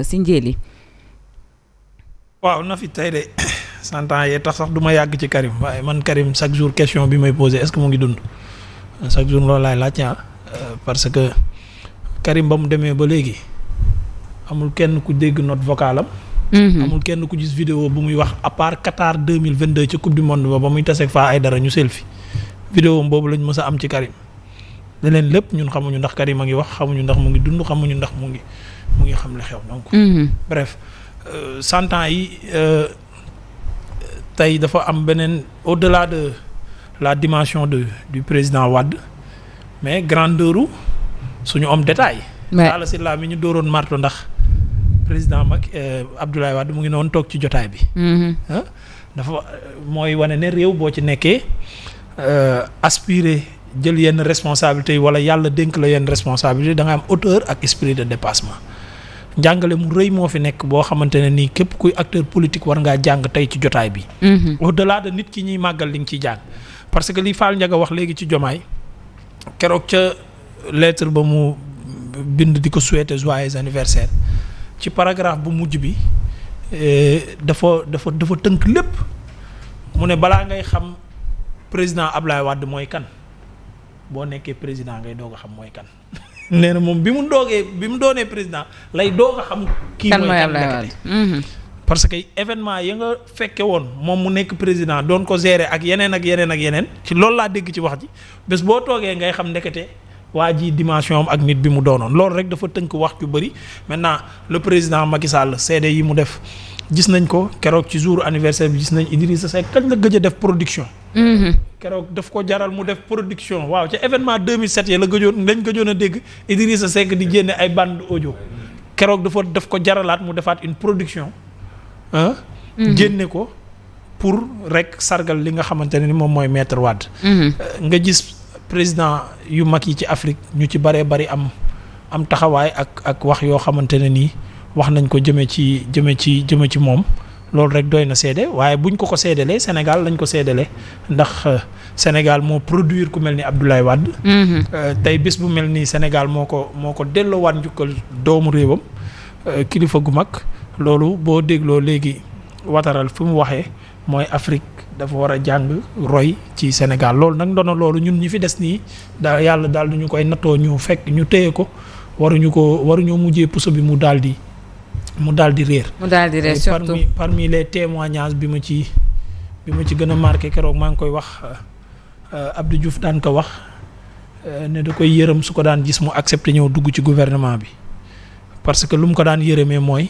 si njéeli. waaw na fi tey de 100 ans yee tax sax du ma yàgg ci Karim waaye man Karim chaque jour question bi may posé est-ce que mu ngi dund chaque jour loolu laay laaj parce que Karim ba mu demee ba léegi amul kenn ku dégg note vocale am. amul kenn ku gis vidéo bu muy wax à part Qatar 2022 ci coupe du monde ba muy taseeg faa ay dara ñu selfie vidéo boobu lañ mës a am ci Karim leneen lépp ñun xamuñu ndax Karim a ngi wax xamuñu ndax mu ngi dund xamuñu ndax mu ngi xam li xew donc. bref 100 ans yi tey dafa am beneen au-delà de la dimension du président Wade mais grandeur suñu homme d'État yi. Talla Sylla mi ñu dooroon marto ndax président Abdoulaye Wade mu ngi noonu toog ci jotaay bi. dafa mooy wane ne réew boo ci nekkee aspirer jël yenn responsabilités yi wala yàlla dénk la yenn responsabilité da nga am hauteur ak esprit de dépassement. njàngale mu rëy moo fi nekk boo xamante ne nii képp kuy acteur politique war ngaa jàng tey ci jotaay bi. au-delà de nit ki ñuy màggal li nga ciy jàng parce que li Fall Ndiaga wax léegi ci Diomaye keroog ca lettre ba mu bind di ko souhaiter joyeux anniversaire ci paragraphe bu mujj bi dafa tënk lépp mu ne balaa ngay xam président Ablaye Wade mooy kan boo nekkee président ngay doog a xam mooy kan. nee na moom bi mu doonee président lay doog a xam. kii mooy kan nekkati parce que événement ya nga fekke woon moom mu nekk président doon ko gérer ak yeneen ci loolu laa dégg ci wax ji bés boo toogee ngay xam ndekete waa ji dimension am ak nit bi mu doonoon loolu rek dafa tënk wax ju bëri. maintenant le président Macky Sall seede yi mu def gis nañ ko keroog ci jour anniversaire bi gis nañ Idrissa Seck kañ la gëj a def production. keroog daf ko jaral mu def production waaw ca événement 2007 ya lañ gëjoon a dégg Idrissa Seck di génne ay bande audio keroog daf ko jaralaat mu defaat une production génne ko pour rek sargal li nga xamante ne ni moom mooy maître Wade. nga gis président yu mag yi ci Afrique ñu ci bëree bëri am taxawaay ak wax yoo xamante ne nii wax nañ ko jëme ci moom. loolu rek doy na seede waaye buñ ko seedelee Sénégal lañ ko seedelee ndax Sénégal moo produire ku mel ni Abdoulaye Wade. tey bés bu mel nii Sénégal moo ko delloowaat njukkal doomu réewam kilifa gu mag loolu boo dégloo léegi wataral fi mu waxee mooy Afrique dafa war a jàng roy ci Sénégal loolu nag ndono loolu ñun ñi fi des nii daal yàlla daal du ñu koy nattoo ñu fekk ñu téye ko waruñoo mujjee puso bi mu daal di réer. surtout parmi les témoignages bi ma ci gën a marqué keroog maa ngi koy wax Abdou Diouf daan ko wax ne da koy yërëm su ko daan gis mu accepté ñëw dugg ci gouvernement bi parce que lu mu ko daan yërëmee mooy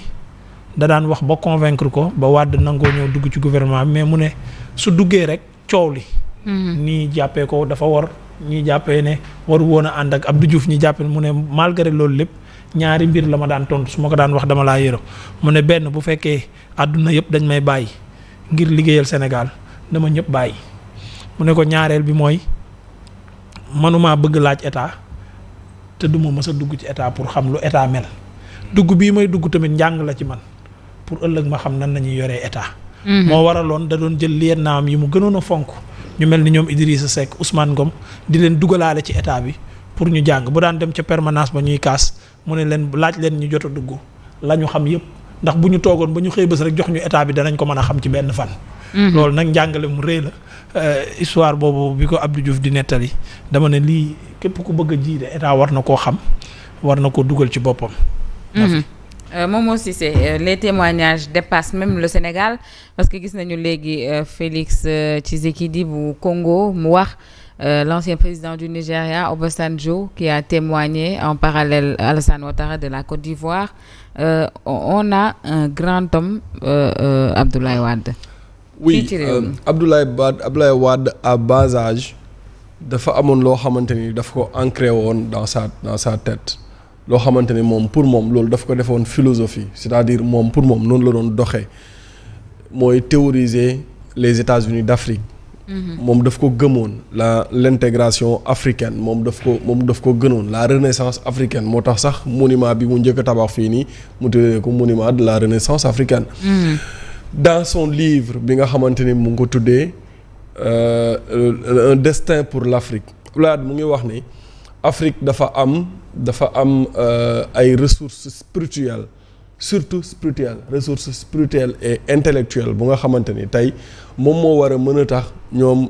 da daan wax ba convaincre ko ba Wade nangoo ñëw dugg ci gouvernement bi mais mu ne su duggee rek coow li. nii jàppee ko dafa war ñii jàppee ne waru woon a ànd ak Abdou Diouf ñi jàppee mu ne malgré loolu lépp. ñaari mbir la ma daan tontu su ma ko daan wax dama laa yërëm mu ne benn bu fekkee àdduna yëpp dañ may bàyyi ngir liggéeyal Sénégal dama ñëpp bàyyi mu ne ko ñaareel bi mooy mënumaa bëgg laaj état te duma mës a dugg ci état pour xam lu état mel dugg bii may dugg tamit njàng la ci man pour ëllëg ma xam nan nañuy yoree état. moo waraloon da doon jël liennaam yi mu gënoon a fonk ñu mel ni ñoom Idrissa Seck Ousmane Ngom di leen dugalaale ci état bi pour ñu jàng bu daan dem ca permanence ba ñuy kaas. mu ne leen laaj leen ñu jot a dugg la ñu xam yëpp ndax bu ñu toogoon ba ñu xëy bés rek jox ñu état bi danañ ko mën a xam ci benn fan. loolu nag njàngale mu rëy la histoire boobu bi ko Abdou Diouf di nettali dama ne lii képp ku bëgg a jiite état war na koo xam war na koo dugal ci boppam. Momo Cissé les témoignages dépassent même le Sénégal parce que gis nañu léegi Félix Tshisekedi bu Congo mu wax. L'ancien président du Nigeria, Obasanjo, qui a témoigné en parallèle Alassane Ouattara de la Côte d'Ivoire. On a un grand homme, Abdoulaye Wade. Oui, Abdoulaye Wade à bas âge dafa amoon loo xamante ni daf ko ancré woon dans sa tête loo xamante ni moom pour moom loolu daf ko defoon philosophie c'est-à-dire moom pour moom noonu la doon doxee mooy théoriser les États-Unis d'Afrique. moom daf ko gëmoon l'intégration africaine moom daf ko gënoon la renaissance africaine moo tax sax monument bi mu njëkk a tabax fii nii mu tuddee ko monument de la renaissance africaine. dans son livre bi nga xamante ni mu ngi ko tuddee un destin pour l'Afrique Wade mu ngi wax ni Afrique dafa am ay ressources spirituelles surtout spirituelle ressource spirituelle et intellectuelle bu nga xamante ni tey moom moo war a mën a tax ñoom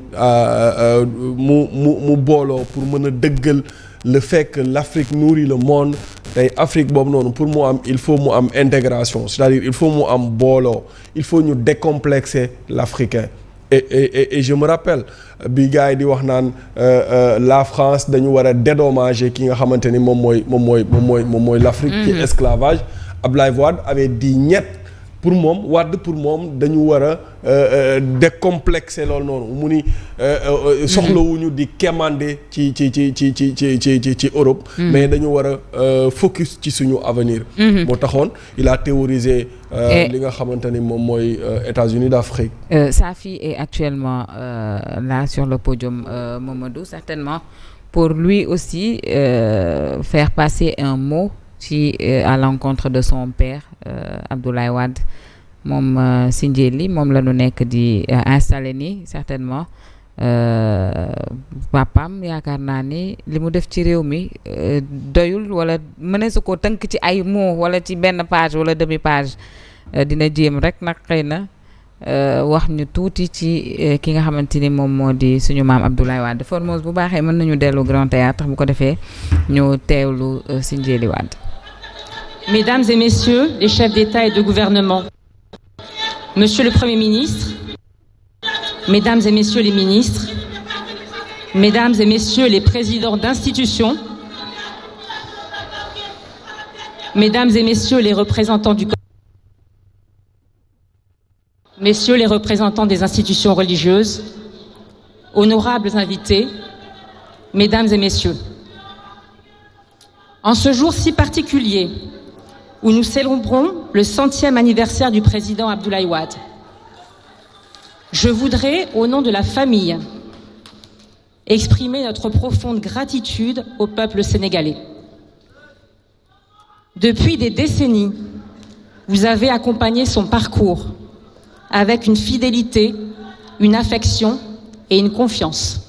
mu booloo pour mën a dëggal le fait que l'Afrique nourrit le monde. tey Afrique boobu noonu pour mu am il faut mu am intégration c'est-à-dire il faut mu am booloo il faut ñu décomplexer l'Africain et je me rappelle bi gars yi di wax naan la France dañu war a dédommager ki nga xamante ni moom mooy l'Afrique ci esclavage. Abdoulaye Wade avait dit ñett pour moom dañu war a décomplexer loolu noonu mu ni soxlawuñu di quémander ci Europe. mais dañu war a focus ci suñu avenir. moo taxoon il a théorisé li nga xamante ni moom mooy États-Unis d'Afrique. Sa fille est actuellement là sur le podium, Mamadou, certainement pour lui aussi faire passer un mot à l'encontre de son père Abdoulaye Wade moom Sindiély moom la ñu nekk di installé nii certainement papam yaakaar naa ni li mu def ci réew mi doyul wala mëne su ko tënk ci ay mots wala ci benn page wala demi page dina jéem rek nag xëy na wax ñu tuuti ci ki nga xamante ni moom moo di suñu maam Abdoulaye Wade. Formose bu baaxee mën nañu dellu Grand Théâtre bu ko defee ñu teewlu Sindiély Wade. Mesdames et messieurs les chefs d'État et de gouvernement, Monsieur le Premier ministre, Mesdames et messieurs les ministres, Mesdames et messieurs les présidents d'institutions, Mesdames et messieurs les représentants Messieurs les représentants des institutions religieuses, honorables invités, Mesdames et messieurs, en ce jour si particulier où nous célébrons le 100e anniversaire du président Abdoulaye Wade, je voudrais, au nom de la famille, exprimer notre profonde gratitude au peuple sénégalais. Depuis des décennies, vous avez accompagné son parcours avec une fidélité, une affection et une confiance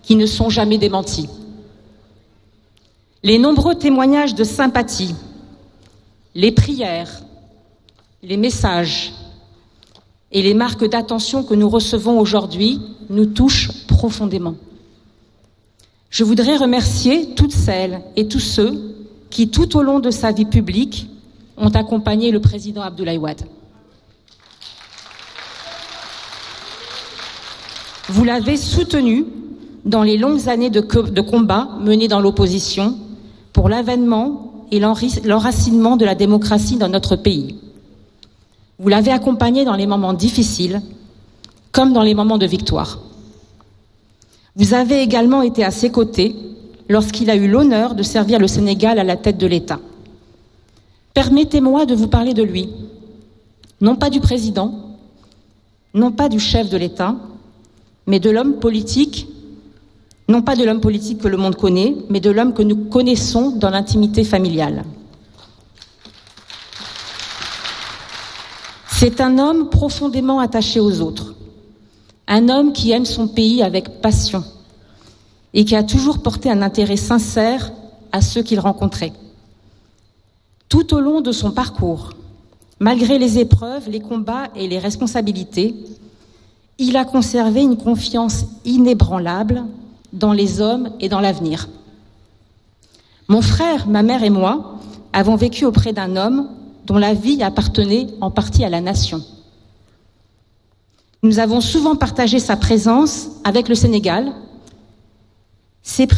qui ne sont jamais démenties. Les nombreux témoignages de sympathie, les prières, les messages et les marques d'attention que nous recevons aujourd'hui nous touchent profondément. Je voudrais remercier toutes celles et tous ceux qui, tout au long de sa vie publique, ont accompagné le président Abdoulaye Wade. Vous l'avez soutenu dans les longues années de combat menés dans l'opposition pour l'avènement et l'enracinement de la démocratie dans notre pays. Vous l'avez accompagné dans les moments difficiles, comme dans les moments de victoire. Vous avez également été à ses côtés lorsqu'il a eu l'honneur de servir le Sénégal à la tête de l'État. Permettez-moi de vous parler de lui, non pas du président, non pas du chef de l'État, mais de l'homme politique, non pas de l'homme politique que le monde connaît, mais de l'homme que nous connaissons dans l'intimité familiale. C'est un homme profondément attaché aux autres, un homme qui aime son pays avec passion et qui a toujours porté un intérêt sincère à ceux qu'il rencontrait. Tout au long de son parcours, malgré les épreuves, les combats et les responsabilités, il a conservé une confiance inébranlable dans les hommes et dans l'avenir. Mon frère, ma mère et moi avons vécu auprès d'un homme dont la vie appartenait en partie à la nation. Nous avons souvent partagé sa présence avec le Sénégal, ses